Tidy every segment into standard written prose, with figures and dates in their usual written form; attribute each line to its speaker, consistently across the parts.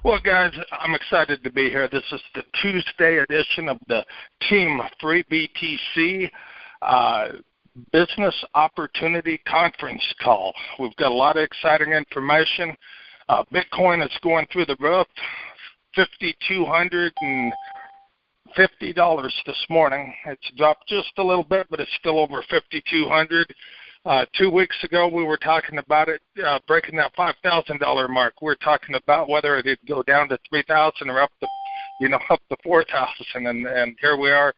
Speaker 1: Well, guys, I'm excited to be here. This is the Tuesday edition of the Team Free BTC Business Opportunity Conference Call. We've got a lot of exciting information. Bitcoin is going through the roof, $5,250 this morning. It's dropped just a little bit, but it's still over $5,200. 2 weeks ago, we were talking about it breaking that $5,000 mark. We're talking about whether it'd go down to $3,000 or up to $4,000, and here we are,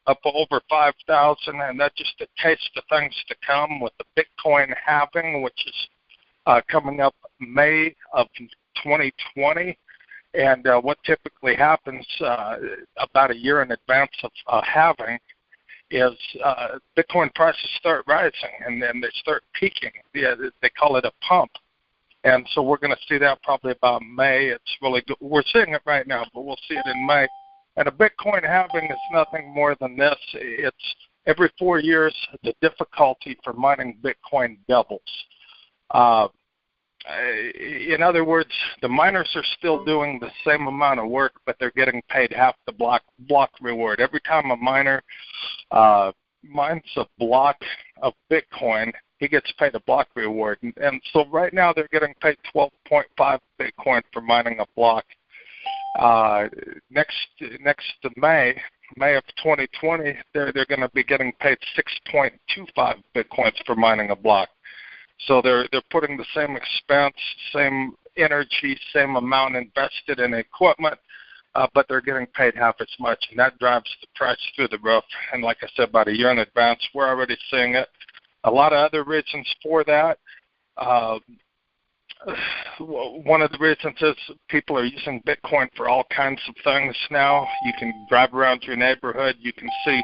Speaker 1: up over $5,000, and that's just a taste of things to come with the Bitcoin halving, which is coming up May of 2020. And what typically happens about a year in advance of halving is Bitcoin prices start rising, and then they start peaking. They call it a pump. And so we're going to see that probably about May. It's really good. We're seeing it right now, but we'll see it in May. And a Bitcoin halving is nothing more than this. It's every 4 years, the difficulty for mining Bitcoin doubles. In other words, the miners are still doing the same amount of work, but they're getting paid half the block reward. Every time a miner mines a block of Bitcoin, he gets paid a block reward. And so right now they're getting paid 12.5 Bitcoin for mining a block. Next to May of 2020, they're going to be getting paid 6.25 Bitcoins for mining a block. So they're putting the same expense, same energy, same amount invested in equipment, but they're getting paid half as much, and that drives the price through the roof. And like I said, about a year in advance, we're already seeing it. A lot of other reasons for that. One of the reasons is people are using Bitcoin for all kinds of things now. You can drive around your neighborhood. You can see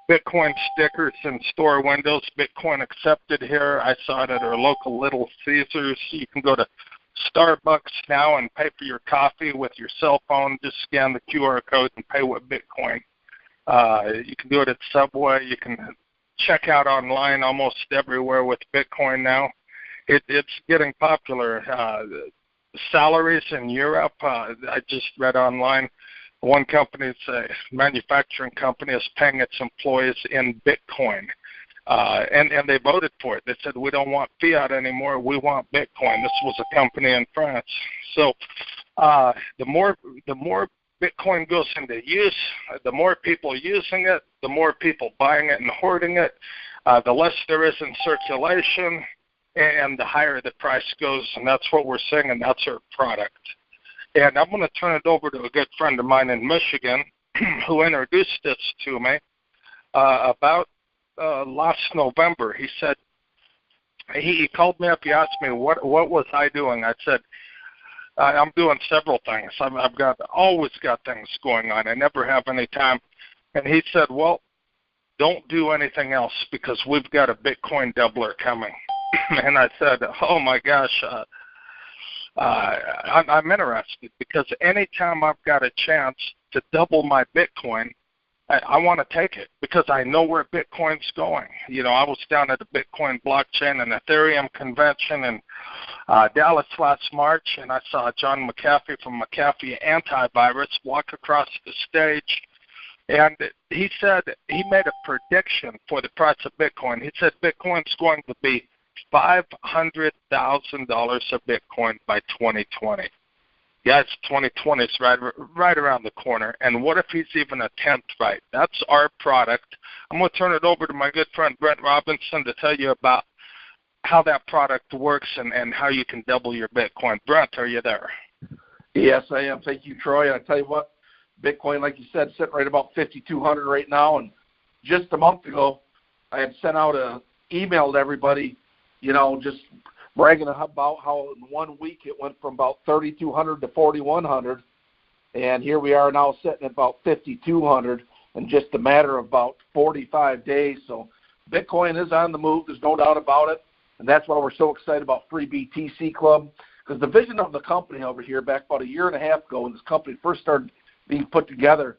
Speaker 1: Bitcoin stickers in store windows. Bitcoin accepted here. I saw it at our local Little Caesars. You can go to Starbucks now and pay for your coffee with your cell phone. Just scan the QR code and pay with Bitcoin. You can do it at Subway. You can check out online almost everywhere with Bitcoin now. It's getting popular. Salaries in Europe, I just read online, one company, it's a manufacturing company, is paying its employees in Bitcoin. And they voted for it. They said, we don't want fiat anymore. We want Bitcoin. This was a company in France. So the more Bitcoin goes into use, the more people using it, the more people buying it and hoarding it, the less there is in circulation, and the higher the price goes, and that's what we're seeing, and that's our product. And I'm going to turn it over to a good friend of mine in Michigan who introduced this to me about last November. He said, he called me up, he asked me, what was I doing? I said, I'm doing several things. I've always got things going on. I never have any time. And he said, well, don't do anything else because we've got a Bitcoin doubler coming. And I said, oh, my gosh, I'm interested because anytime I've got a chance to double my Bitcoin, I want to take it because I know where Bitcoin's going. You know, I was down at the Bitcoin blockchain and Ethereum convention in Dallas last March, and I saw John McAfee from McAfee Antivirus walk across the stage. And he said he made a prediction for the price of Bitcoin. He said Bitcoin's going to be $500,000 a Bitcoin by 2020. Yes, 2020 is right around the corner. And what if he's even a tenth right? That's our product. I'm going to turn it over to my good friend Brent Robinson to tell you about how that product works and how you can double your Bitcoin. Brent, are you there?
Speaker 2: Yes, I am. Thank you, Troy. I tell you what, Bitcoin, like you said, sitting right about 5,200 right now. And just a month ago, I had sent out an email to everybody, you know, just bragging about how in 1 week it went from about 3,200 to 4,100. And here we are now sitting at about 5,200 in just a matter of about 45 days. So Bitcoin is on the move. There's no doubt about it. And that's why we're so excited about Free BTC Club. Because the vision of the company over here back about a year and a half ago when this company first started being put together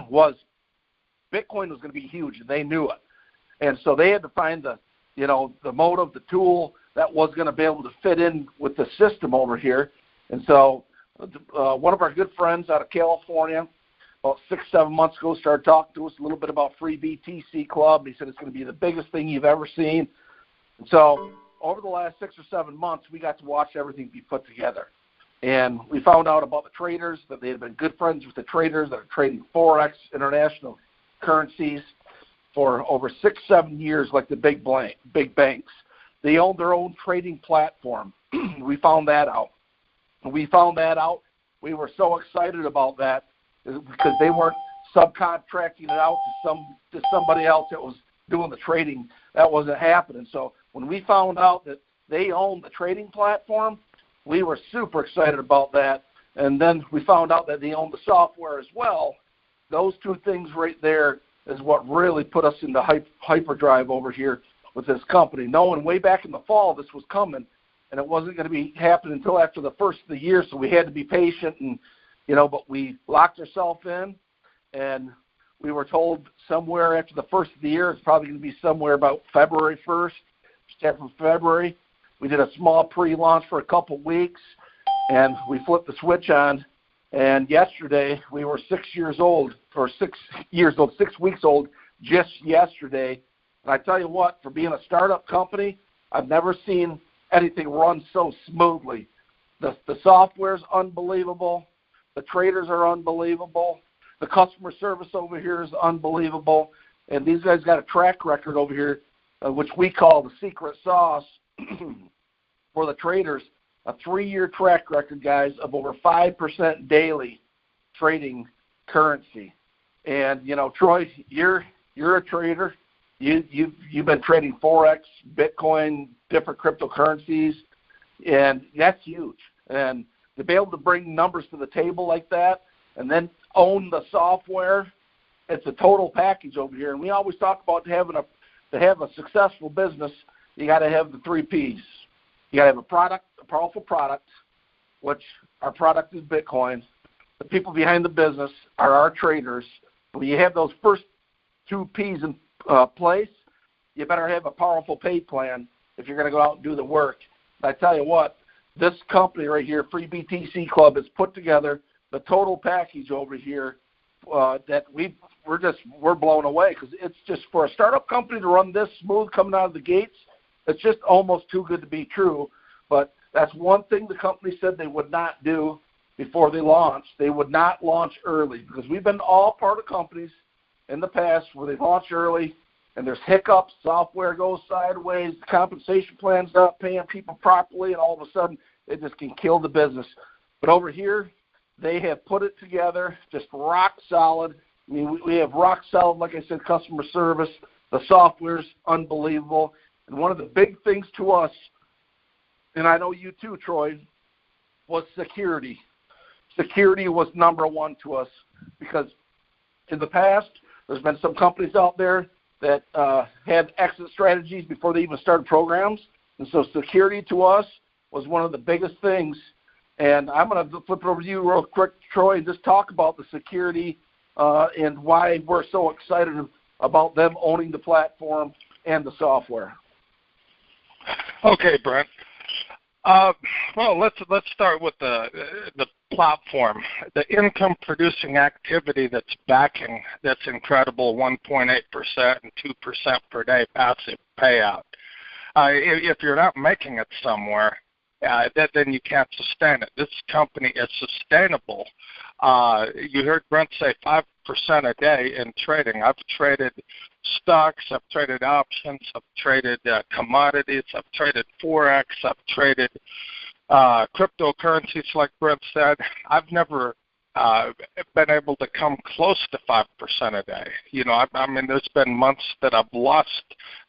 Speaker 2: was Bitcoin was going to be huge, and they knew it. And so they had to find the motive, the tool that was going to be able to fit in with the system over here. And so one of our good friends out of California, about 6-7 months ago, started talking to us a little bit about free BTC Club. He said it's going to be the biggest thing you've ever seen. And so over the last 6 or 7 months, we got to watch everything be put together. And we found out about the traders, that they had been good friends with the traders that are trading Forex, international currencies, for over 6-7 years, like the big banks. They own their own trading platform. We found that out. When we found that out, we were so excited about that because they weren't subcontracting it out to somebody else that was doing the trading. That wasn't happening. So when we found out that they owned the trading platform, we were super excited about that. And then we found out that they owned the software as well. Those two things right there is what really put us into hyperdrive over here with this company, knowing way back in the fall this was coming, and it wasn't going to be happening until after the first of the year, so we had to be patient, and but we locked ourselves in, and we were told somewhere after the first of the year, it's probably going to be somewhere about February 1st, start from February. We did a small pre-launch for a couple weeks, and we flipped the switch on, and yesterday we were 6 weeks old just yesterday. And I tell you what, for being a startup company, I've never seen anything run so smoothly. The software's unbelievable. The traders are unbelievable. The customer service over here is unbelievable. And these guys got a track record over here, which we call the secret sauce for the traders, a 3-year track record, guys, of over 5% daily trading currency. And, Troy, you're a trader. You've been trading Forex, Bitcoin, different cryptocurrencies, and that's huge. And to be able to bring numbers to the table like that and then own the software, it's a total package over here. And we always talk about to have a successful business, you got to have the 3 Ps. You got to have a product, a powerful product, which our product is Bitcoin. The people behind the business are our traders. When you have those first 2 Ps in place, you better have a powerful pay plan if you're going to go out and do the work. I tell you what, this company right here, Free BTC Club, has put together the total package over here that we're blown away, because it's just, for a startup company to run this smooth coming out of the gates, it's just almost too good to be true. But that's one thing the company said they would not do before they launched. They would not launch early, because we've been all part of companies in the past where they launch early and there's hiccups, software goes sideways, the compensation plan's not paying people properly, and all of a sudden it just can kill the business. But over here, they have put it together, just rock solid. I mean, we have rock solid, like I said, customer service. The software's unbelievable. And one of the big things to us, and I know you too, Troy, was security. Security was number one to us, because in the past, there's been some companies out there that had exit strategies before they even started programs. And so security to us was one of the biggest things. And I'm going to flip it over to you real quick, Troy, and just talk about the security and why we're so excited about them owning the platform and the software.
Speaker 1: Okay, Brent. Well, let's start with the platform. The income-producing activity that's backing that's incredible 1.8% and 2% per day passive payout. If you're not making it somewhere, then you can't sustain it. This company is sustainable. You heard Brent say 5% a day in trading. I've traded stocks, I've traded options, I've traded commodities, I've traded Forex, I've traded cryptocurrencies, like Brent said. I've never been able to come close to 5% a day. I mean, there's been months that I've lost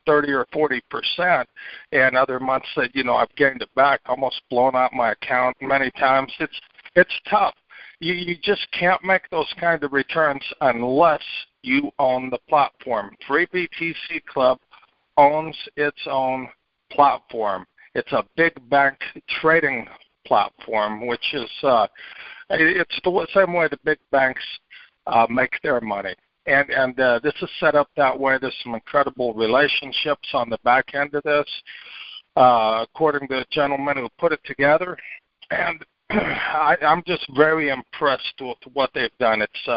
Speaker 1: 30 or 40%, and other months that, I've gained it back, almost blown out my account many times. It's tough. You just can't make those kind of returns unless you own the platform. Free BTC Club owns its own platform. It's a big bank trading platform, which is it's the same way the big banks make their money. And this is set up that way. There's some incredible relationships on the back end of this, according to the gentleman who put it together. And I'm just very impressed with what they've done. It's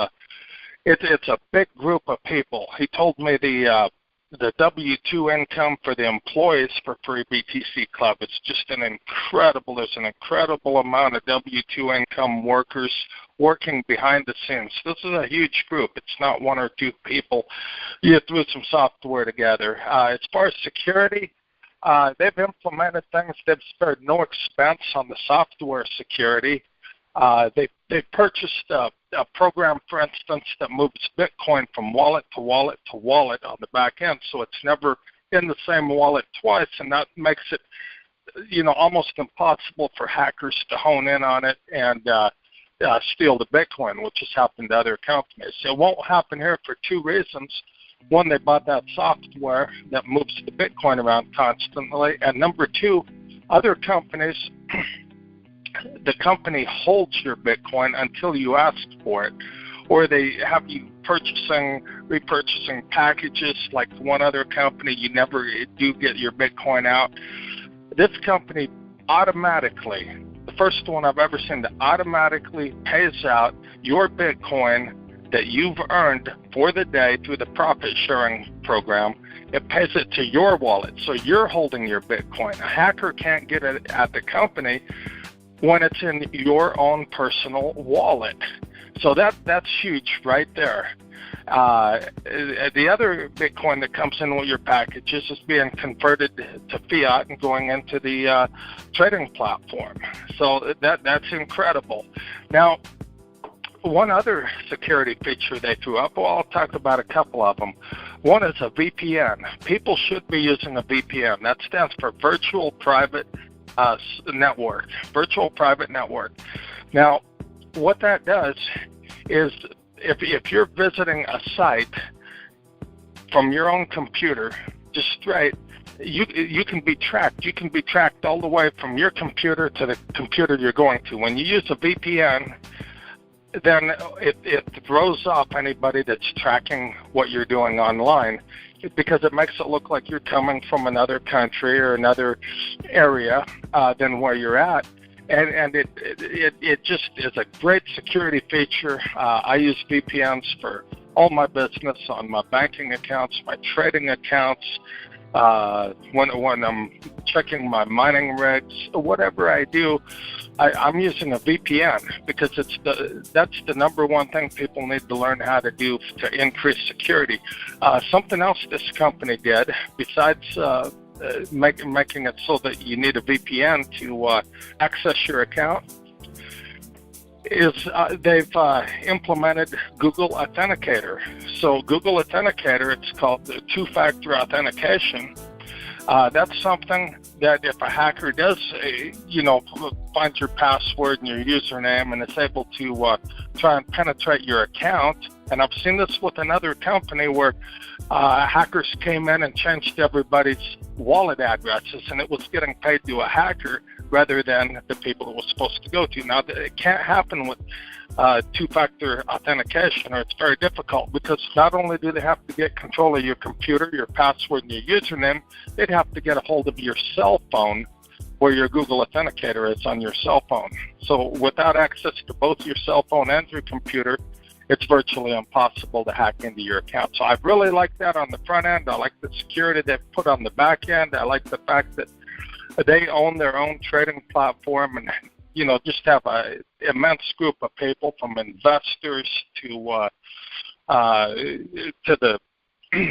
Speaker 1: a big group of people. He told me the W-2 income for the employees for Free BTC Club is just there's an incredible amount of W-2 income workers working behind the scenes. This is a huge group. It's not one or two people. You threw some software together. As far as security, they've implemented things. They've spared no expense on the software security. They purchased a program, for instance, that moves Bitcoin from wallet to wallet to wallet on the back end, so it's never in the same wallet twice, and that makes it, almost impossible for hackers to hone in on it and steal the Bitcoin, which has happened to other companies. It won't happen here for two reasons. One, they bought that software that moves the Bitcoin around constantly, and number two, other companies, the company holds your Bitcoin until you ask for it, or they have you repurchasing packages like one other company. You never do get your Bitcoin out. This company automatically, the first one I've ever seen that automatically pays out your Bitcoin that you've earned for the day through the profit sharing program. It pays it to your wallet, so you're holding your Bitcoin. A hacker can't get it at the company when it's in your own personal wallet. So that's huge right there. The other Bitcoin that comes in with your packages is being converted to fiat and going into the trading platform. So that's incredible. Now, one other security feature they threw up, well, I'll talk about a couple of them. One is a VPN. People should be using a VPN. That stands for Virtual Private Network. Virtual Private Network. Now, what that does is if you're visiting a site from your own computer, just straight, you can be tracked. You can be tracked all the way from your computer to the computer you're going to. When you use a VPN, then it throws off anybody that's tracking what you're doing online, because it makes it look like you're coming from another country or another area than where you're at. And it just is a great security feature. I use VPNs for all my business, on my banking accounts, my trading accounts, when I'm checking my mining rigs, whatever I do, I'm using a VPN because that's the number one thing people need to learn how to do to increase security. Something else this company did, besides making it so that you need a VPN to access your account, is they've implemented Google Authenticator. So Google Authenticator, it's called the two-factor authentication. That's something that if a hacker does, find your password and your username and is able to try and penetrate your account, and I've seen this with another company where hackers came in and changed everybody's wallet addresses, and it was getting paid to a hacker rather than the people it was supposed to go to. Now, it can't happen with two-factor authentication, or it's very difficult, because not only do they have to get control of your computer, your password, and your username, they'd have to get a hold of your cell phone, where your Google Authenticator is on your cell phone. So without access to both your cell phone and your computer, it's virtually impossible to hack into your account. So I really like that on the front end. I like the security they've put on the back end. I like the fact that they own their own trading platform, and just have an immense group of people, from investors to the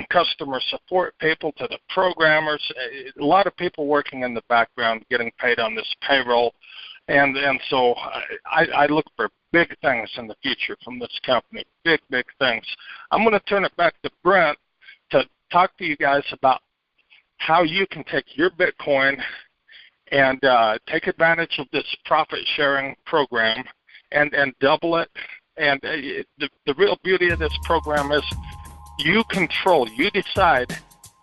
Speaker 1: customer support people, to the programmers. A lot of people working in the background getting paid on this payroll. And so I look for big things in the future from this company, big things. I'm going to turn it back to Brent to talk to you guys about how you can take your Bitcoin and take advantage of this profit-sharing program and double it. And the real beauty of this program is you decide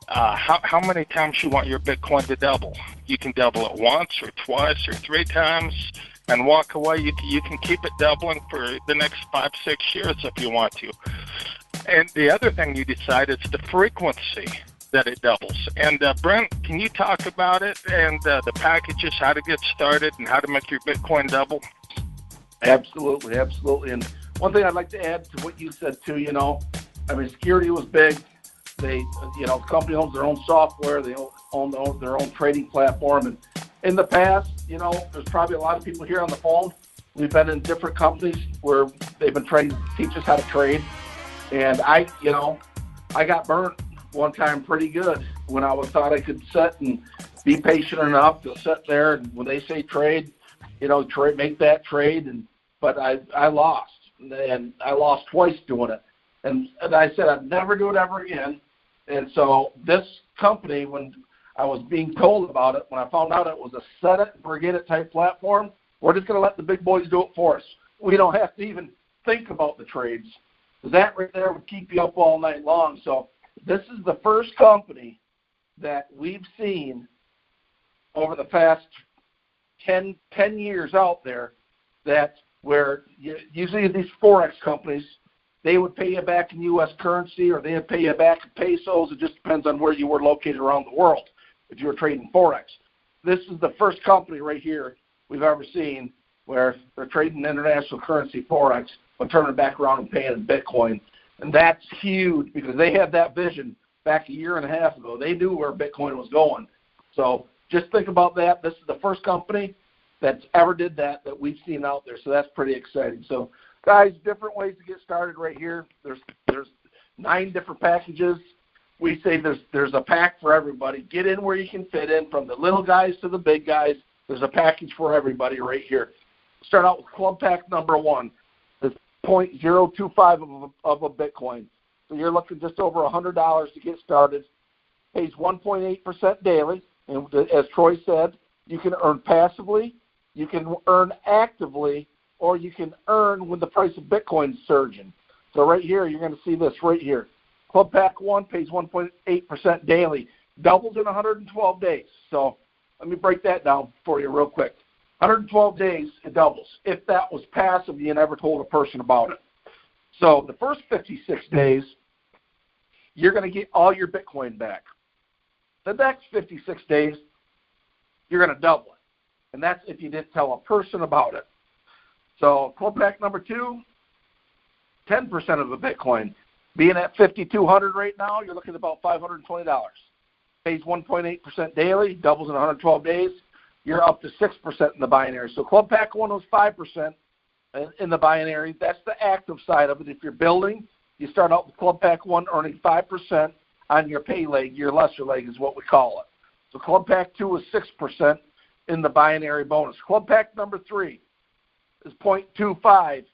Speaker 1: how many times you want your Bitcoin to double. You can double it once or twice or 3 times and walk away. You can keep it doubling for the next 5-6 years if you want to. And the other thing you decide is the frequency. that it doubles. And Brent, can you talk about it and the packages, how to get started and how to make your Bitcoin double?
Speaker 2: Absolutely, absolutely. And one thing I'd like to add to what you said too, security was big. They, the company owns their own software. They own their own trading platform. And in the past, there's probably a lot of people here on the phone. We've been in different companies where they've been trying to teach us how to trade. And I got burnt one time pretty good when I thought I could sit and be patient enough to sit there. And when they say trade, make that trade. But I lost. And I lost twice doing it. And I said I'd never do it ever again. And so this company, when I was being told about it, when I found out it was a set it and forget it type platform, we're just going to let the big boys do it for us. We don't have to even think about the trades. That right there would keep you up all night long. So this is the first company that we've seen over the past 10 years out there where usually these Forex companies, they would pay you back in U.S. currency or they would pay you back in pesos. It just depends on where you were located around the world if you were trading Forex. This is the first company right here we've ever seen where they're trading international currency Forex but turning it back around and paying in Bitcoin. And that's huge because they had that vision back a year and a half ago. They knew where Bitcoin was going. So just think about that. This is the first company that's ever did that we've seen out there. So that's pretty exciting. So guys, different ways to get started right here. There's 9 different packages. We say there's a pack for everybody. Get in where you can fit in, from the little guys to the big guys. There's a package for everybody right here. Start out with Club Pack number 1. It's 0.025 of a Bitcoin. So you're looking just over $100 to get started. Pays 1.8% daily. And as Troy said, you can earn passively, you can earn actively, or you can earn when the price of Bitcoin is surging. So right here, you're going to see this right here. Club Pack 1 pays 1.8% daily, doubles in 112 days. So let me break that down for you real quick. 112 days, it doubles. If that was passive, you never told a person about it. So the first 56 days, you're going to get all your Bitcoin back. The next 56 days, you're going to double it. And that's if you didn't tell a person about it. So Club Pack number 2, 10% of the Bitcoin. Being at 5,200 right now, you're looking at about $520. Pays 1.8% daily, doubles in 112 days. You're up to 6% in the binary. So Club Pack 1 was 5% in the binary. That's the active side of it. If you're building, you start out with Club Pack 1 earning 5% on your pay leg. Your lesser leg is what we call it. So Club Pack 2 is 6% in the binary bonus. Club Pack number 3 is 0.25.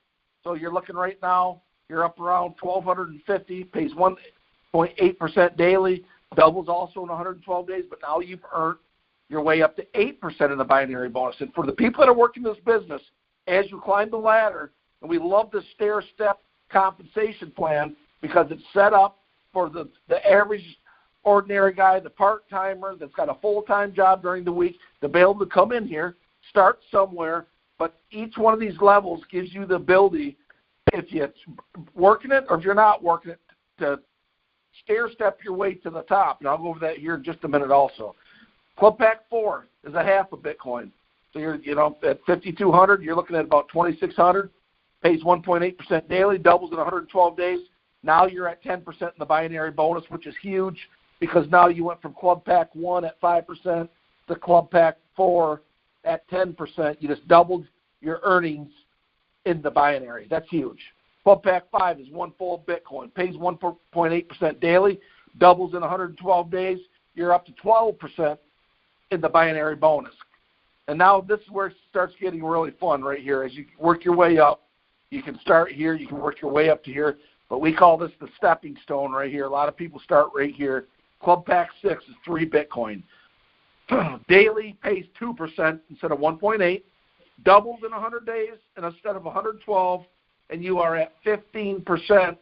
Speaker 2: So you're looking right now, you're up around 1,250, pays 1.8% daily, doubles also in 112 days, but now you've earned your way up to 8% in the binary bonus. And for the people that are working this business, as you climb the ladder, and we love the stair-step compensation plan because it's set up for the average ordinary guy, the part-timer that's got a full-time job during the week to be able to come in here, start somewhere, but each one of these levels gives you the ability, if you're working it or if you're not working it, to stair-step your way to the top. And I'll go over that here in just a minute also. Club Pack 4 is a half of Bitcoin. So you're, at 5,200, you're looking at about 2,600. Pays 1.8% daily, doubles in 112 days. Now you're at 10% in the binary bonus, which is huge because now you went from Club Pack 1 at 5% to Club Pack 4 at 10%. You just doubled your earnings in the binary. That's huge. Club Pack 5 is 1 full Bitcoin. Pays 1.8% daily, doubles in 112 days. You're up to 12% in the binary bonus. And now this is where it starts getting really fun right here. As you work your way up, you can start here, you can work your way up to here, but we call this the stepping stone right here. A lot of people start right here. Club Pack 6 is 3 Bitcoin. Daily pays 2% instead of 1.8, doubles in 100 days and instead of 112, and you are at 15%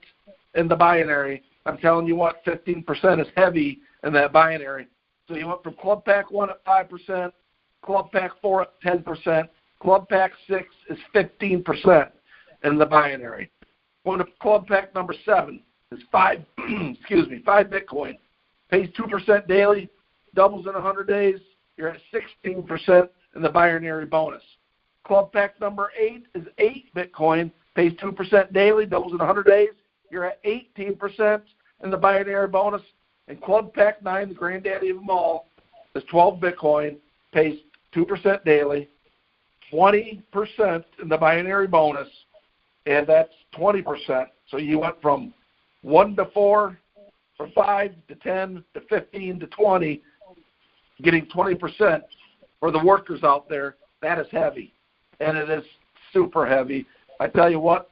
Speaker 2: in the binary. I'm telling you what, 15% is heavy in that binary. So you went from Club Pack 1 at 5%, Club Pack 4 at 10%, Club Pack 6 is 15% in the binary. Going to Club Pack number 7 is 5 Bitcoin. pays 2% daily, doubles in 100 days. You're at 16% in the binary bonus. Club pack number 8 is 8 Bitcoin, pays 2% daily, doubles in 100 days. You're at 18% in the binary bonus. And club pack 9, the granddaddy of them all, is 12 Bitcoin, pays 2% daily, 20% in the binary bonus, and that's 20%. So you went from 1 to 4, from 5 to 10 to 15 to 20, getting 20% for the workers out there. That is heavy, and it is super heavy. I tell you what,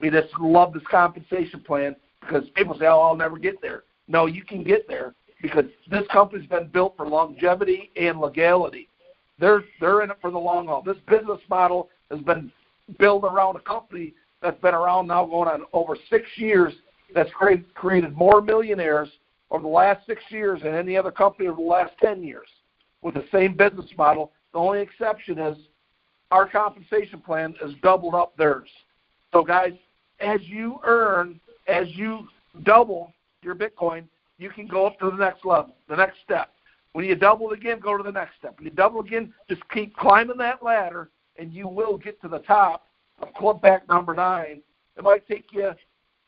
Speaker 2: we just love this compensation plan because people say, oh, I'll never get there. No, you can get there because this company's been built for longevity and legality. They're in it for the long haul. This business model has been built around a company that's been around now going on over 6 years, that's created more millionaires over the last 6 years than any other company over the last 10 years with the same business model. The only exception is our compensation plan has doubled up theirs. So, guys, as you double your Bitcoin, you can go up to the next level, the next step. When you double again, go to the next step. When you double again, just keep climbing that ladder, and you will get to the top of club pack number 9. It might take you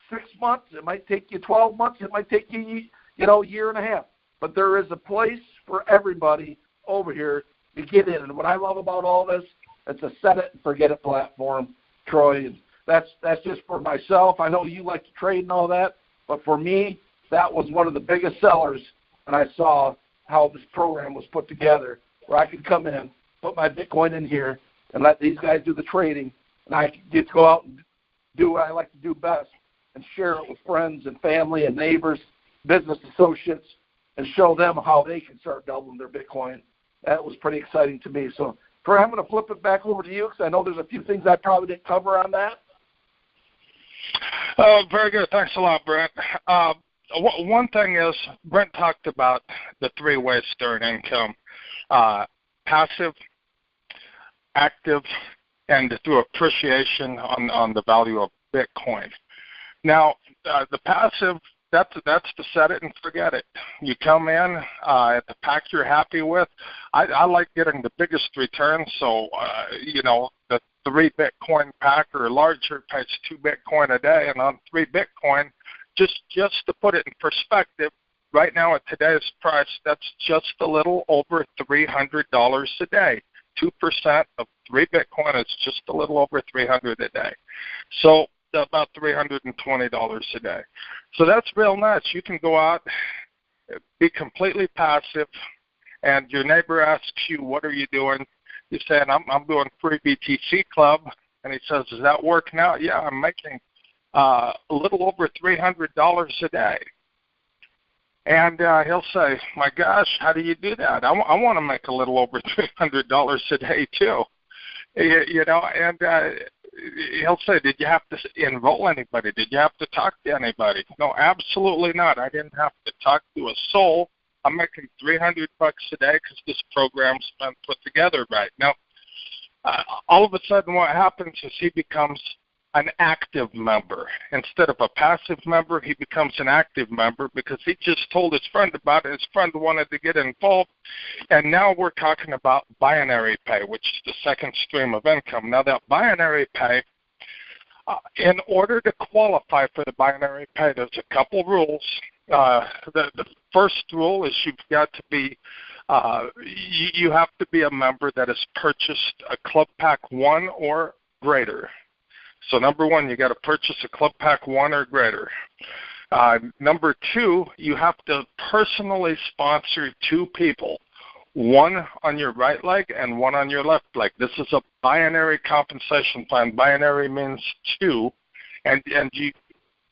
Speaker 2: 6 months. It might take you 12 months. It might take you, year and a half. But there is a place for everybody over here to get in. And what I love about all this, it's a set it and forget it platform, Troy. And that's just for myself. I know you like to trade and all that, but for me, that was one of the biggest sellers. And I saw how this program was put together, where I could come in, put my Bitcoin in here, and let these guys do the trading, and I could get to go out and do what I like to do best and share it with friends and family and neighbors, business associates, and show them how they can start doubling their Bitcoin. That was pretty exciting to me. So, Troy, I'm going to flip it back over to you because I know there's a few things I probably didn't cover on that.
Speaker 1: Very good. Thanks a lot, Brent. One thing is, Brent talked about the 3 ways to earn income: passive, active, and through appreciation on the value of Bitcoin. Now, the passive, that's to set it and forget it. You come in at the pack you're happy with. I like getting the biggest return, so, the 3 Bitcoin pack or larger pays 2 Bitcoin a day, and on 3 Bitcoin, just to put it in perspective, right now at today's price, that's just a little over $300 a day. 2% of 3 Bitcoin is just a little over $300 a day. So about $320 a day. So that's real nice. You can go out, be completely passive, and your neighbor asks you, what are you doing? You say, I'm doing free BTC club. And he says, is that working out? Yeah, I'm making a little over $300 a day. And he'll say, my gosh, how do you do that? I want to make a little over $300 a day too. And he'll say, did you have to enroll anybody? Did you have to talk to anybody? No, absolutely not. I didn't have to talk to a soul. I'm making $300 a day because this program's been put together right. Now, all of a sudden what happens is he becomes an active member. Instead of a passive member, he becomes an active member because he just told his friend about it. His friend wanted to get involved. And now we're talking about binary pay, which is the second stream of income. Now that binary pay, in order to qualify for the binary pay, there's a couple rules. The first rule is you've got to be you have to be a member that has purchased a Club Pack 1 or greater. So number 1, you got to purchase a Club Pack 1 or greater. Number 2, you have to personally sponsor 2 people, 1 on your right leg and 1 on your left leg. This is a binary compensation plan. Binary means 2, and you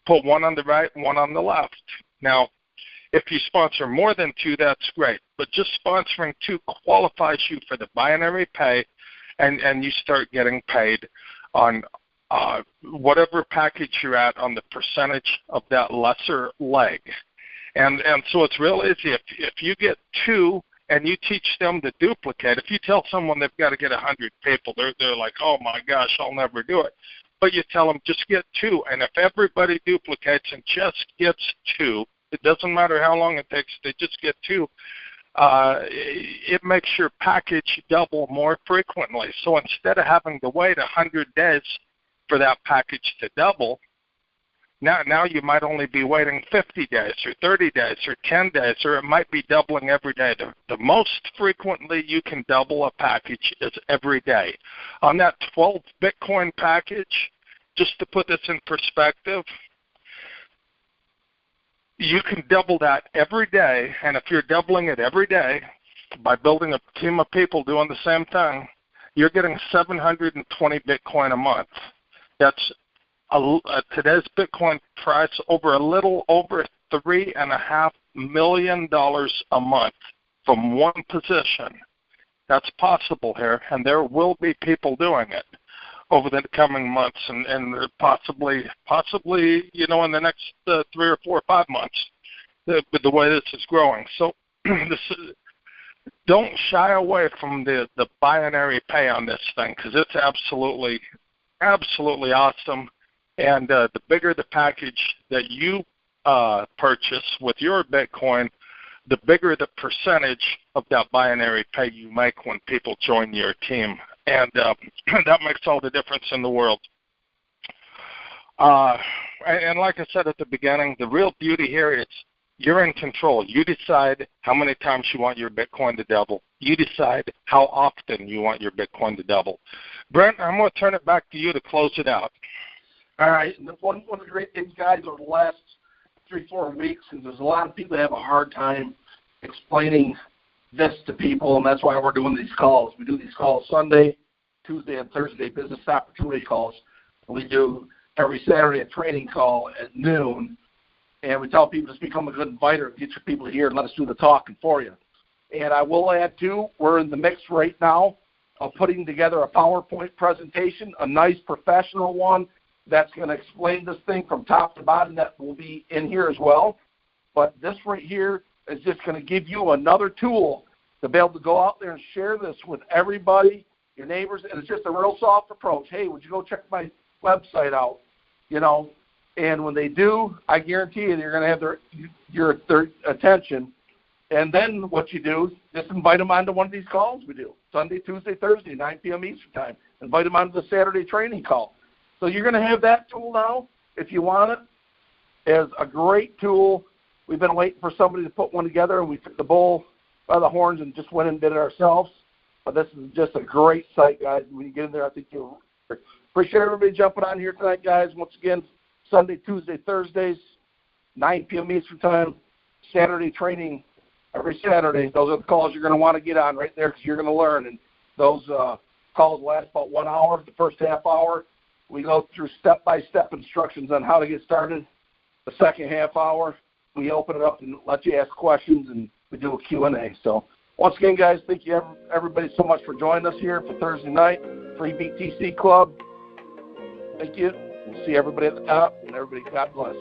Speaker 1: put 1 on the right, 1 on the left. Now, if you sponsor more than 2, that's great. But just sponsoring 2 qualifies you for the binary pay, and you start getting paid on whatever package you're at on the percentage of that lesser leg. And so it's real easy. If you get 2 and you teach them to duplicate, if you tell someone they've got to get 100 people, they're like, oh my gosh, I'll never do it. But you tell them just get 2, and if everybody duplicates and just gets 2, It doesn't matter how long it takes to just get to. It makes your package double more frequently. So instead of having to wait 100 days for that package to double, now you might only be waiting 50 days or 30 days or 10 days, or it might be doubling every day. The most frequently you can double a package is every day. On that 12 Bitcoin package, just to put this in perspective, you can double that every day, and if you're doubling it every day by building a team of people doing the same thing, you're getting 720 Bitcoin a month. That's today's Bitcoin price over a little over $3.5 million a month from one position. That's possible here, and there will be people doing it over the coming months, and possibly, in the next 3 or 4 or 5 months, the way this is growing. So don't shy away from the binary pay on this thing, because it's absolutely awesome. And the bigger the package that you purchase with your Bitcoin, the bigger the percentage of that binary pay you make when people join your team. And that makes all the difference in the world. And like I said at the beginning, the real beauty here is you're in control. You decide how many times you want your Bitcoin to double. You decide how often you want your Bitcoin to double. Brent, I'm going to turn it back to you to close it out.
Speaker 2: All right. One of the great things, guys, over the last 3-4 weeks is there's a lot of people that have a hard time explaining this to people, and that's why we're doing these calls. We do these calls Sunday, Tuesday, and Thursday, business opportunity calls. We do every Saturday a training call at noon, and we tell people just become a good inviter, get your people here, and let us do the talking for you. And I will add, too, we're in the mix right now of putting together a PowerPoint presentation, a nice professional one that's going to explain this thing from top to bottom. That will be in here as well. But this right here is just going to give you another tool to be able to go out there and share this with everybody, your neighbors, and it's just a real soft approach. Hey, would you go check my website out? And when they do, I guarantee you they're going to have their attention. And then what you do is just invite them onto one of these calls we do, Sunday, Tuesday, Thursday, 9 p.m. Eastern Time. Invite them onto the Saturday training call. So you're going to have that tool now, if you want it, as a great tool. We've been waiting for somebody to put one together, and we took the bull by the horns and just went and did it ourselves. But this is just a great site, guys. When you get in there, I think you'll appreciate everybody jumping on here tonight, guys. Once again, Sunday, Tuesday, Thursdays, 9 p.m. Eastern Time, Saturday training every Saturday. Those are the calls you're going to want to get on right there, because you're going to learn. And those calls last about 1 hour. The first half hour, we go through step-by-step instructions on how to get started. The second half hour, we open it up and let you ask questions, and we do a Q&A. So once again, guys, thank you everybody so much for joining us here for Thursday night, Free BTC Club. Thank you. We'll see everybody at the top, and everybody, God bless.